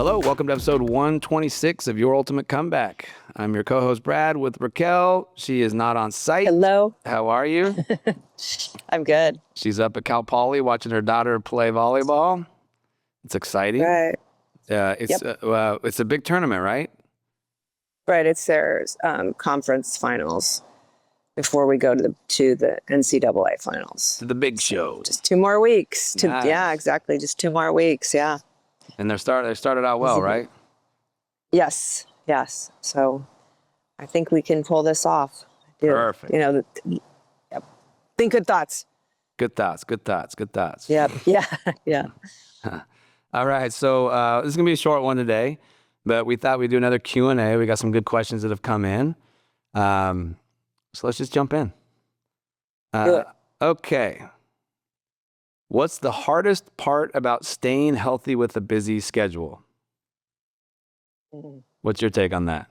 Hello, welcome to episode 126 of Your Ultimate Comeback. I'm your co-host, Brad, with Raquel. She is not on site. Hello. How are you? I'm good. She's up at Cal Poly watching her daughter play volleyball. It's exciting. Right. It's a big tournament, right? Right. It's their conference finals before we go to the NCAA finals. The big show. Just 2 more weeks. Nice. Yeah, exactly. Just 2 more weeks. Yeah. And they started out well, right? Yes. Yes. So I think we can pull this off. Perfect. Yep. Think good thoughts. Good thoughts. Yep. Yeah. Yeah. All right, so this is going to be a short one today, but we thought we'd do another Q&A. We got some good questions that have come in. So let's just jump in. Do it. Okay. What's the hardest part about staying healthy with a busy schedule? What's your take on that?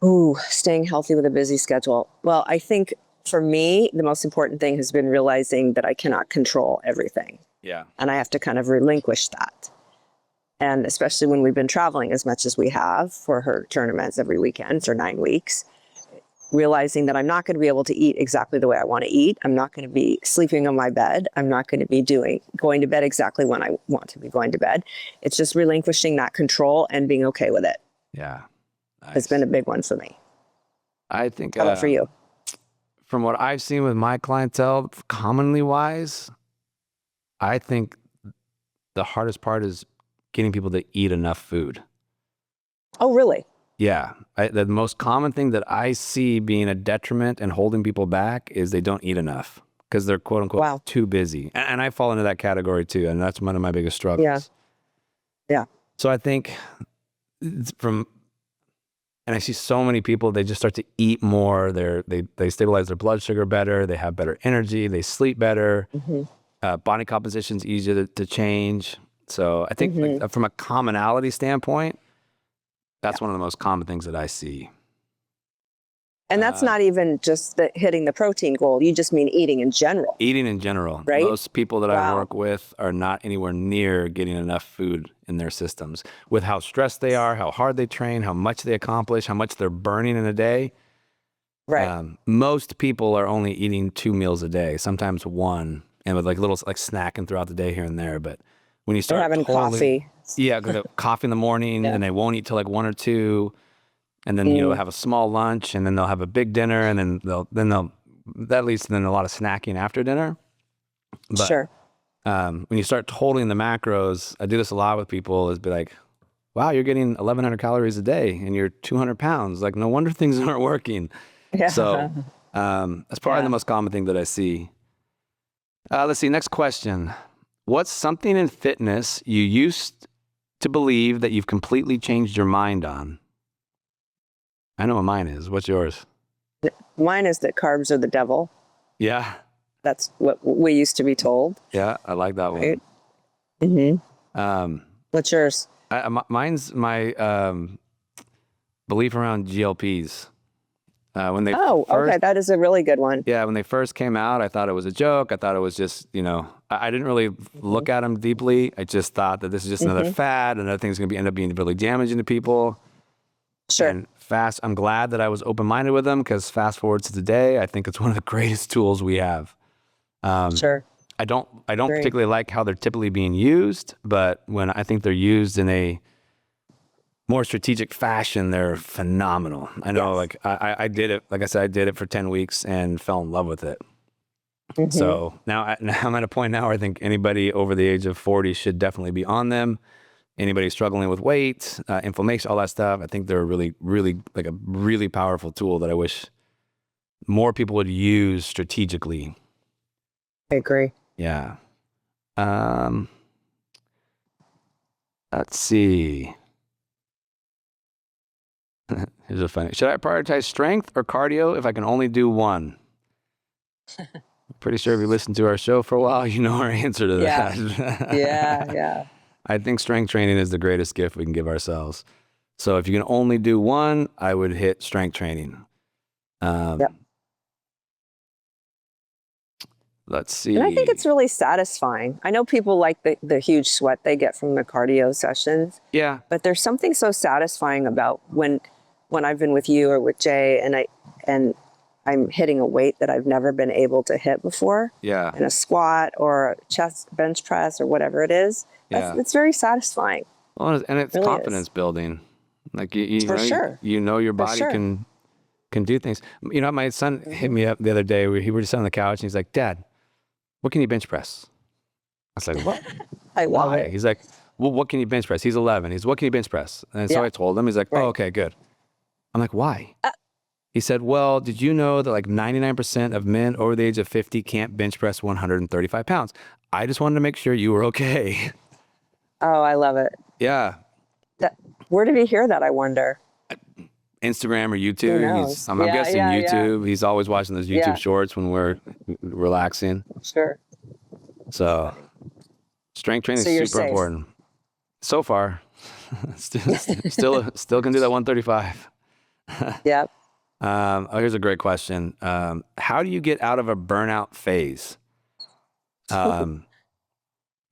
Ooh, staying healthy with a busy schedule. Well, I think for me, the most important thing has been realizing that I cannot control everything. Yeah. And I have to kind of relinquish that. And especially when we've been traveling as much as we have for her tournaments every weekend for 9 weeks, realizing that I'm not going to be able to eat exactly the way I want to eat. I'm not going to be sleeping on my bed. I'm not going to be going to bed exactly when I want to be going to bed. It's just relinquishing that control and being okay with it. Yeah. Nice. It's been a big one for me. I think. How about for you? From what I've seen with my clientele, commonly wise, I think the hardest part is getting people to eat enough food. Oh, really? Yeah. The most common thing that I see being a detriment and holding people back is they don't eat enough because they're quote unquote too busy. And I fall into that category too. And that's one of my biggest struggles. Yeah. Yeah. So I think and I see so many people, they just start to eat more. They stabilize their blood sugar better. They have better energy. They sleep better. Mm-hmm. Body composition's easier to change. So I think from a commonality standpoint, that's one of the most common things that I see. And that's not even just hitting the protein goal. You just mean eating in general. Eating in general. Right? Most people that I work with are not anywhere near getting enough food in their systems. With how stressed they are, how hard they train, how much they accomplish, how much they're burning in a day. Right. Most people are only eating 2 meals a day, sometimes 1, and with little snacking throughout the day here and there. But when you start having coffee. Yeah, coffee in the morning, and they won't eat till 1 or 2. And then, have a small lunch, and then they'll have a big dinner, and then that leads to then a lot of snacking after dinner. But, sure. When you start totaling the macros, I do this a lot with people, is be like, wow, you're getting 1,100 calories a day, and you're 200 pounds. No wonder things aren't working. Yeah. So that's probably the most common thing that I see. Let's see, next question. What's something in fitness you used to believe that you've completely changed your mind on? I know what mine is. What's yours? Mine is that carbs are the devil. Yeah. That's what we used to be told. Yeah, I like that one. Right? Mm-hmm. What's yours? Mine's my belief around GLPs. When they okay, that is a really good one. Yeah, when they first came out, I thought it was a joke. I thought it was just, I didn't really look at them deeply. I just thought that this is just another fad, and another thing's going to end up being really damaging to people. Sure. And I'm glad that I was open-minded with them, because fast forward to today, I think it's one of the greatest tools we have. Sure. I don't particularly like how they're typically being used, but when I think they're used in a more strategic fashion, they're phenomenal. I know, I did it. Like I said, I did it for 10 weeks and fell in love with it. So now I'm at a point now where I think anybody over the age of 40 should definitely be on them. Anybody struggling with weight, inflammation, all that stuff, I think they're really, really a really powerful tool that I wish more people would use strategically. I agree. Yeah. Let's see. Here's a funny. Should I prioritize strength or cardio if I can only do one? Pretty sure if you listen to our show for a while, you know our answer to that. Yeah. I think strength training is the greatest gift we can give ourselves. So if you can only do one, I would hit strength training. Let's see. And I think it's really satisfying. I know people like the huge sweat they get from the cardio sessions. Yeah. But there's something so satisfying about when I've been with you or with Jay and I'm hitting a weight that I've never been able to hit before. Yeah. In a squat or a chest bench press or whatever it is. Yeah. It's very satisfying. Well, and it's really confidence building. Like you For know, sure. you know your body can do things. You know, my son hit me up the other day. We were just on the couch and he's like, "Dad, what can you bench press?" I was like, "What?" I love Why? it. He's like, "Well, what can you bench press?" He's 11. He's, "What can you bench press?" And so Yeah. I told him. He's like, Right. "Oh, okay, good." I'm like, "Why?" He said, "Well, did you know that like 99% of men over the age of 50 can't bench press 135 pounds? I just wanted to make sure you were okay." Oh, I love it. Yeah. Where did he hear that, I wonder? Instagram or Who YouTube. knows? I'm Yeah, guessing yeah, YouTube. He's always watching those YouTube Yeah. shorts when we're relaxing. Sure. So strength training So you're is super safe. important. So far, still can do that 135. Yep. Here's a great question. How do you get out of a burnout phase?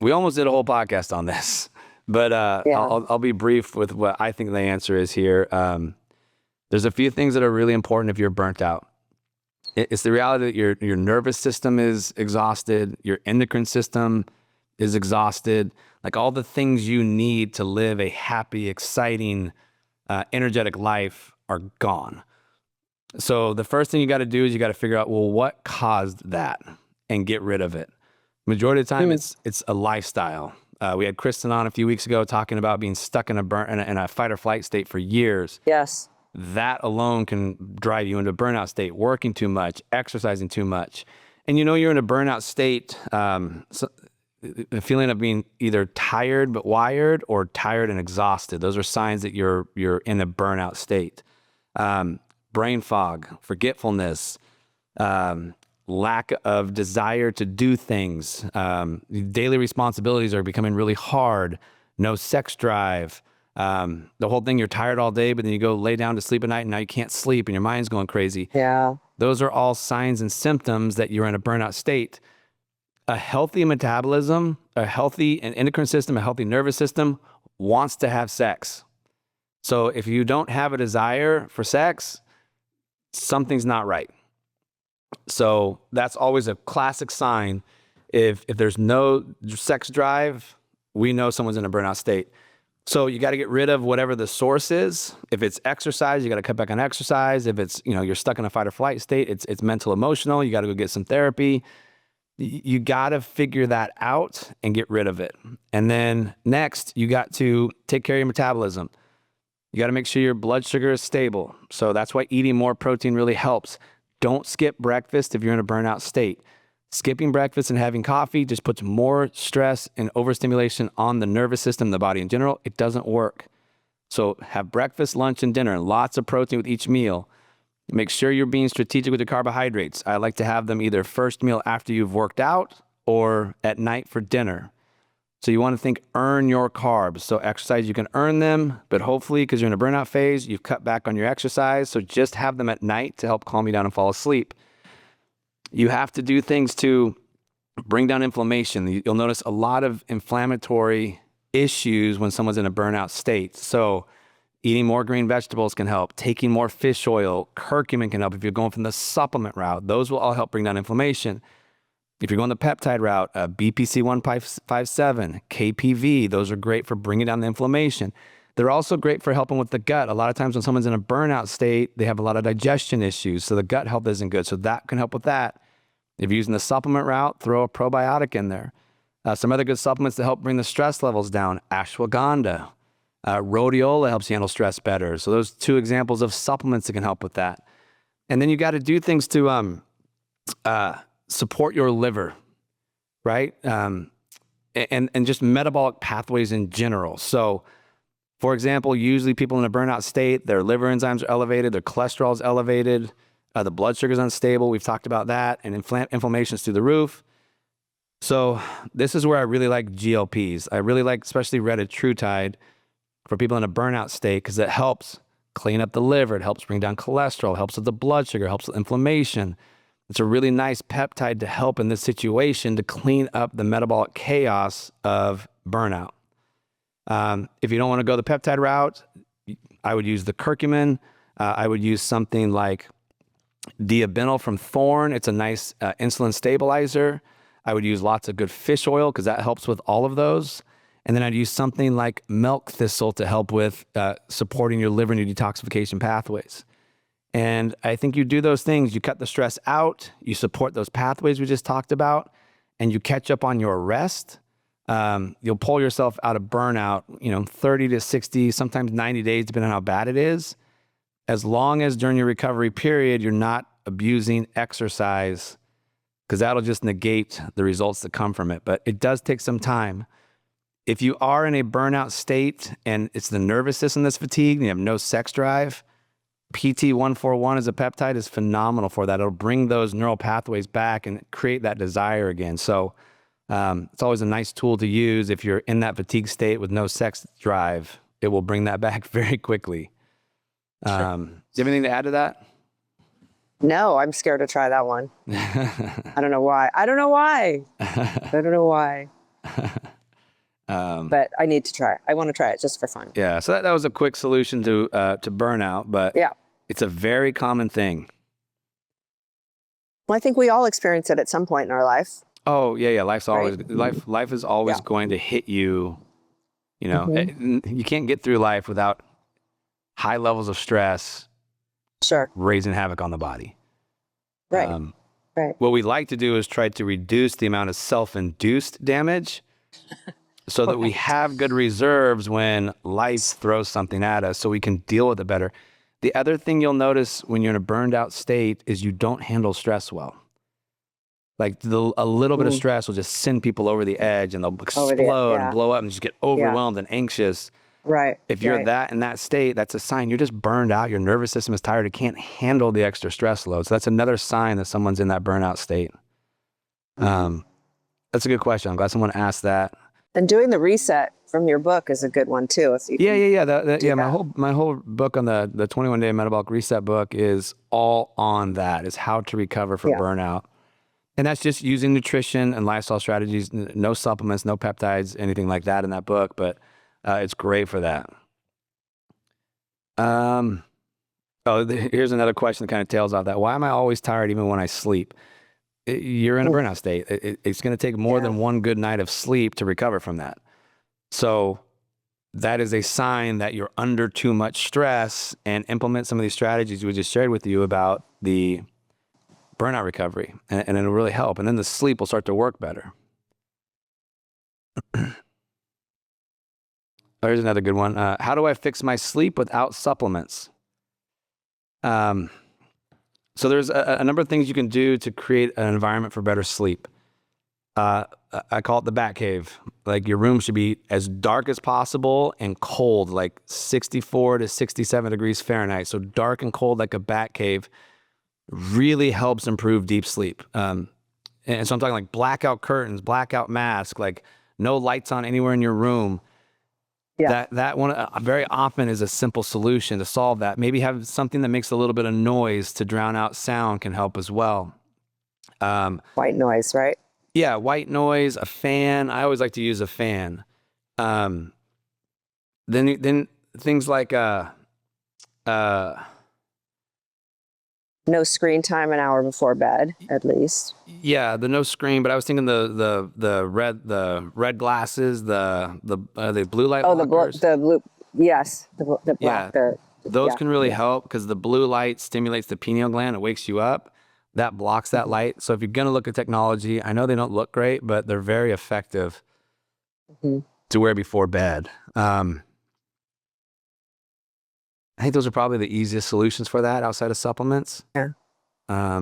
We almost did a whole podcast on this, but Yeah. I'll be brief with what I think the answer is here. There's a few things that are really important if you're burnt out. It's the reality that your nervous system is exhausted, your endocrine system is exhausted, like all the things you need to live a happy, exciting, energetic life are gone. So the first thing you got to do is you got to figure out, well, what caused that and get rid of it. Majority of the time, it's a lifestyle. We had Kristen on a few weeks ago talking about being stuck in a fight or flight state for years. Yes. That alone can drive you into a burnout state, working too much, exercising too much. And you know you're in a burnout state, the feeling of being either tired but wired or tired and exhausted. Those are signs that you're in a burnout state. Brain fog, forgetfulness, lack of desire to do things. Daily responsibilities are becoming really hard. No sex drive. The whole thing, you're tired all day, but then you go lay down to sleep at night and now you can't sleep and your mind's going crazy. Yeah. Those are all signs and symptoms that you're in a burnout state. A healthy metabolism, a healthy endocrine system, a healthy nervous system wants to have sex. So if you don't have a desire for sex, something's not right. So that's always a classic sign. If there's no sex drive, we know someone's in a burnout state. So you got to get rid of whatever the source is. If it's exercise, you got to cut back on exercise. If it's, you're stuck in a fight or flight state, it's mental, emotional. You got to go get some therapy. You got to figure that out and get rid of it. And then next, you got to take care of your metabolism. You got to make sure your blood sugar is stable. So that's why eating more protein really helps. Don't skip breakfast if you're in a burnout state. Skipping breakfast and having coffee just puts more stress and overstimulation on the nervous system, the body in general. It doesn't work. So have breakfast, lunch, and dinner, lots of protein with each meal. Make sure you're being strategic with your carbohydrates. I like to have them either first meal after you've worked out or at night for dinner. So you want to think earn your carbs. So exercise, you can earn them, but hopefully because you're in a burnout phase, you've cut back on your exercise. So just have them at night to help calm you down and fall asleep. You have to do things to bring down inflammation. You'll notice a lot of inflammatory issues when someone's in a burnout state. So eating more green vegetables can help. Taking more fish oil, curcumin can help. If you're going from the supplement route, those will all help bring down inflammation. If you're going the peptide route, BPC 157, KPV, those are great for bringing down the inflammation. They're also great for helping with the gut. A lot of times when someone's in a burnout state, they have a lot of digestion issues, so the gut health isn't good. So that can help with that. If you're using the supplement route, throw a probiotic in there. Some other good supplements to help bring the stress levels down, ashwagandha. Rhodiola helps you handle stress better. So those two examples of supplements that can help with that. And then you got to do things to support your liver, right? And just metabolic pathways in general. So, for example, usually people in a burnout state, their liver enzymes are elevated, their cholesterol is elevated, the blood sugar is unstable. We've talked about that, and inflammation is through the roof. So this is where I really like GLPs. I really like especially retatrutide for people in a burnout state because it helps clean up the liver. It helps bring down cholesterol, helps with the blood sugar, helps with inflammation. It's a really nice peptide to help in this situation to clean up the metabolic chaos of burnout. If you don't want to go the peptide route, I would use the curcumin. I would use something like diabenyl from Thorn. It's a nice insulin stabilizer. I would use lots of good fish oil because that helps with all of those. And then I'd use something like milk thistle to help with supporting your liver and your detoxification pathways. And I think you do those things, you cut the stress out, you support those pathways we just talked about, and you catch up on your rest. You'll pull yourself out of burnout, 30 to 60, sometimes 90 days, depending on how bad it is. As long as during your recovery period, you're not abusing exercise, because that'll just negate the results that come from it. But it does take some time. If you are in a burnout state and it's the nervous system that's fatigued and you have no sex drive, PT141 as a peptide is phenomenal for that. It'll bring those neural pathways back and create that desire again. So it's always a nice tool to use if you're in that fatigue state with no sex drive. It will bring that back very quickly. Do you have anything to add to that? No, I'm scared to try that one. I don't know why. But I need to try it. I want to try it just for fun. Yeah, so that was a quick solution to burnout, but yeah, it's a very common thing. Well, I think we all experience it at some point in our life. Oh yeah. Life is always going to hit you. You can't get through life without high levels of stress. Sure. Raising havoc on the body. Right. Right. What we like to do is try to reduce the amount of self-induced damage so that we have good reserves when life throws something at us so we can deal with it better. The other thing you'll notice when you're in a burned out state is you don't handle stress well. Like a little bit of stress will just send people over the edge and they'll explode and blow up and just get overwhelmed and anxious. Right. If you're in that state, that's a sign you're just burned out. Your nervous system is tired. It can't handle the extra stress load. So that's another sign that someone's in that burnout state. That's a good question. I'm glad someone asked that. And doing the reset from your book is a good one too. If you My whole book on the 21-day metabolic reset book is all on that. Is how to recover from burnout. And that's just using nutrition and lifestyle strategies, no supplements, no peptides, anything like that in that book. But it's great for that. Here's another question that kind of tails off that. Why am I always tired even when I sleep? You're in a burnout state. It's going to take more than one good night of sleep to recover from that. So that is a sign that you're under too much stress, and implement some of these strategies we just shared with you about the burnout recovery, and it'll really help. And then the sleep will start to work better. Here's another good one. How do I fix my sleep without supplements? So there's a number of things you can do to create an environment for better sleep. I call it the bat cave. Like your room should be as dark as possible and cold, like 64 to 67 degrees Fahrenheit. So dark and cold like a bat cave really helps improve deep sleep. And so I'm talking like blackout curtains, blackout mask, like no lights on anywhere in your room. Yeah. That one very often is a simple solution to solve that. Maybe have something that makes a little bit of noise to drown out sound can help as well. White noise, right? Yeah, white noise, a fan. I always like to use a fan. Then things like no screen time an hour before bed, at least. Yeah, the no screen. But I was thinking the red glasses, the blue light. Oh, blockers. the blue. Yes, the black. Yeah, those can really help because the blue light stimulates the pineal gland. It wakes you up. That blocks that light. So if you're gonna look at technology, I know they don't look great, but they're very effective to wear before bed. I think those are probably the easiest solutions for that outside of supplements. Yeah. I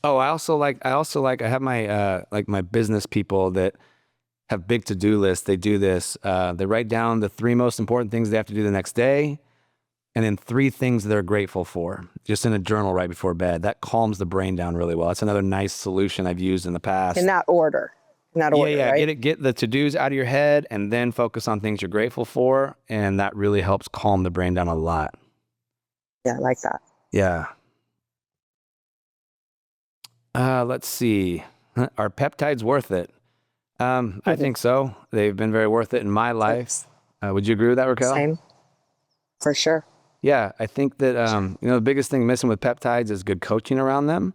have my my business people that have big to-do lists. They do this. They write down the 3 most important things they have to do the next day, and then 3 things they're grateful for, just in a journal right before bed. That calms the brain down really well. That's another nice solution I've used in the past. In that order. Right? Get the to-dos out of your head and then focus on things you're grateful for, and that really helps calm the brain down a lot. Yeah, I like that. Yeah. Let's see. Are peptides worth it? I think so. They've been very worth it in my life. Would you agree with that, Raquel? Same, for sure. Yeah, I think that the biggest thing missing with peptides is good coaching around them.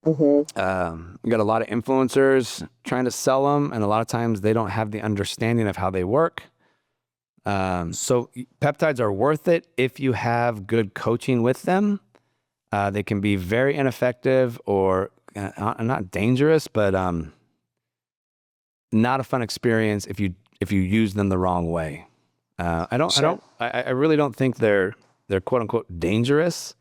You got a lot of influencers trying to sell them, and a lot of times they don't have the understanding of how they work. So peptides are worth it if you have good coaching with them. They can be very ineffective or not dangerous, but not a fun experience if you use them the wrong way. I really don't think they're quote unquote dangerous,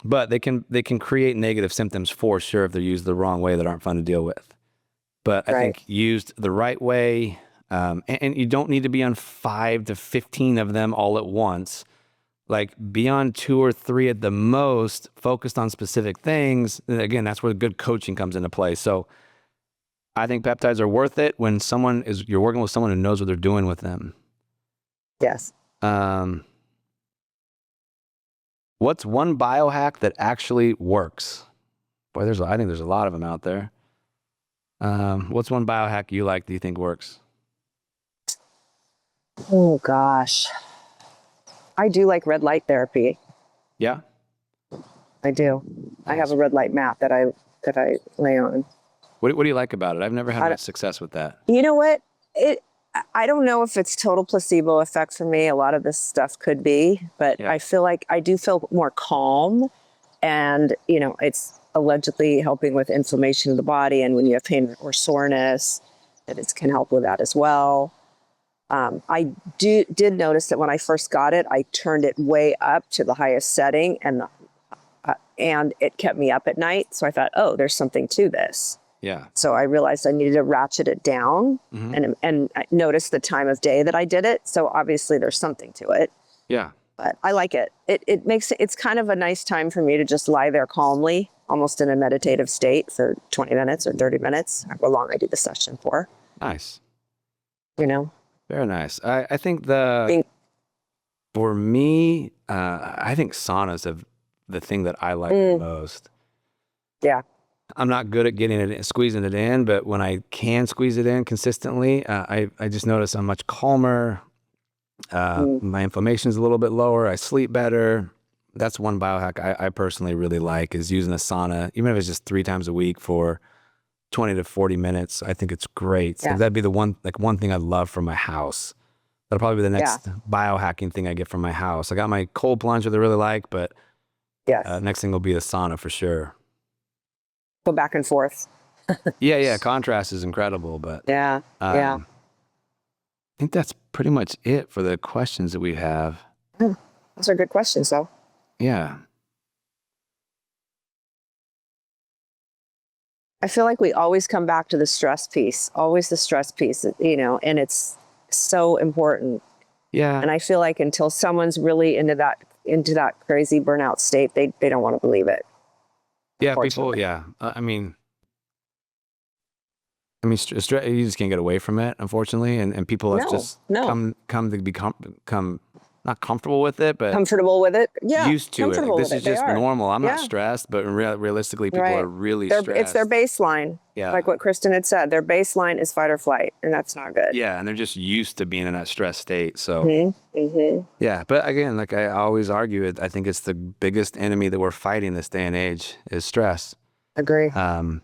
but they can create negative symptoms for sure if they're used the wrong way that aren't fun to deal with. But I think used the right way, and you don't need to be on 5 to 15 of them all at once. Like be on 2 or 3 at the most, focused on specific things. And again, that's where good coaching comes into play. So I think peptides are worth it when you're working with someone who knows what they're doing with them. Yes. What's one biohack that actually works? Boy, I think there's a lot of them out there. What's one biohack you like that you think works? Oh gosh. I do like red light therapy. Yeah? I do. I have a red light mat that I lay on. What do you like about it? I've never had much success with that. You know what? I don't know if it's total placebo effect for me. A lot of this stuff could be, but I feel like I do feel more calm, and it's allegedly helping with inflammation of the body, and when you have pain or soreness, that it can help with that as well. I did notice that when I first got it, I turned it way up to the highest setting, and it kept me up at night. So I thought, oh, there's something to this. Yeah. So I realized I needed to ratchet it down, and I noticed the time of day that I did it. So obviously there's something to it. Yeah. But I like it. It's kind of a nice time for me to just lie there calmly, almost in a meditative state for 20 minutes or 30 minutes, however long I do the session for. Nice. Very nice. I think for me, I think saunas have the thing that I like the most. Yeah. I'm not good at squeezing it in, but when I can squeeze it in consistently, I just notice I'm much calmer. My inflammation is a little bit lower. I sleep better. That's one biohack I personally really like, is using a sauna, even if it's just 3 times a week for 20 to 40 minutes. I think it's great. Yeah. That'd be the one thing I love from my house. That'll probably be the next biohacking thing I get from my house. I got my cold plunge that I really like, but next thing will be the sauna for sure. Go back and forth. Yeah. Contrast is incredible, but I think that's pretty much it for the questions that we have. Those are good questions, though. Yeah. I feel like we always come back to the stress piece, and it's so important. Yeah. And I feel like until someone's really into that crazy burnout state, they don't want to believe it. Yeah, people. Yeah, I mean, stress, you just can't get away from it, unfortunately, and people have just come to become not comfortable with it, but comfortable with it. Yeah, used to it. Like, this is just normal. I'm not stressed, but realistically, people are really stressed. It's their baseline. Yeah, like what Kristen had said, their baseline is fight or flight, and that's not good. Yeah, and they're just used to being in that stress state. So, yeah. But again, like I always argue, I think it's the biggest enemy that we're fighting this day and age is stress. Agree. And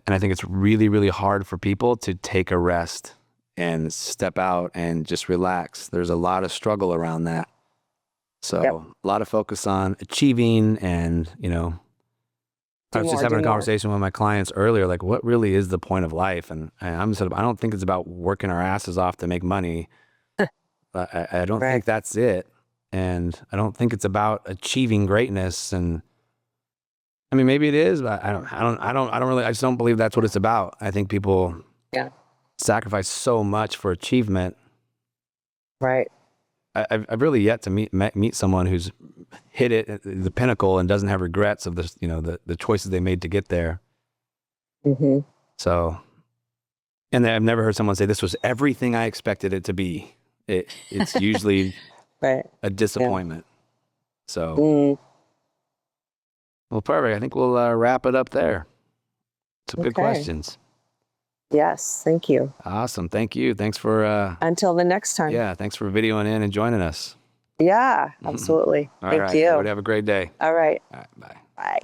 I think it's really, really hard for people to take a rest and step out and just relax. There's a lot of struggle around that. So a lot of focus on achieving, and, I was just having a conversation with my clients earlier, like, what really is the point of life? And I don't think it's about working our asses off to make money. I don't think that's it. And I don't think it's about achieving greatness. And I mean, maybe it is, but I just don't believe that's what it's about. I think people sacrifice so much for achievement. Right. I've really yet to meet someone who's hit it at the pinnacle and doesn't have regrets of the choices they made to get there. So, and I've never heard someone say this was everything I expected it to be. It's usually a disappointment. So Well, perfect. I think we'll wrap it up there. Some good Okay. questions. Yes, thank you. Awesome. Thank you. Thanks for Until the next time. yeah, thanks for videoing in and joining us. Yeah, absolutely. All Thank right. you. Everybody have a great day. All right. All right. Bye. Bye.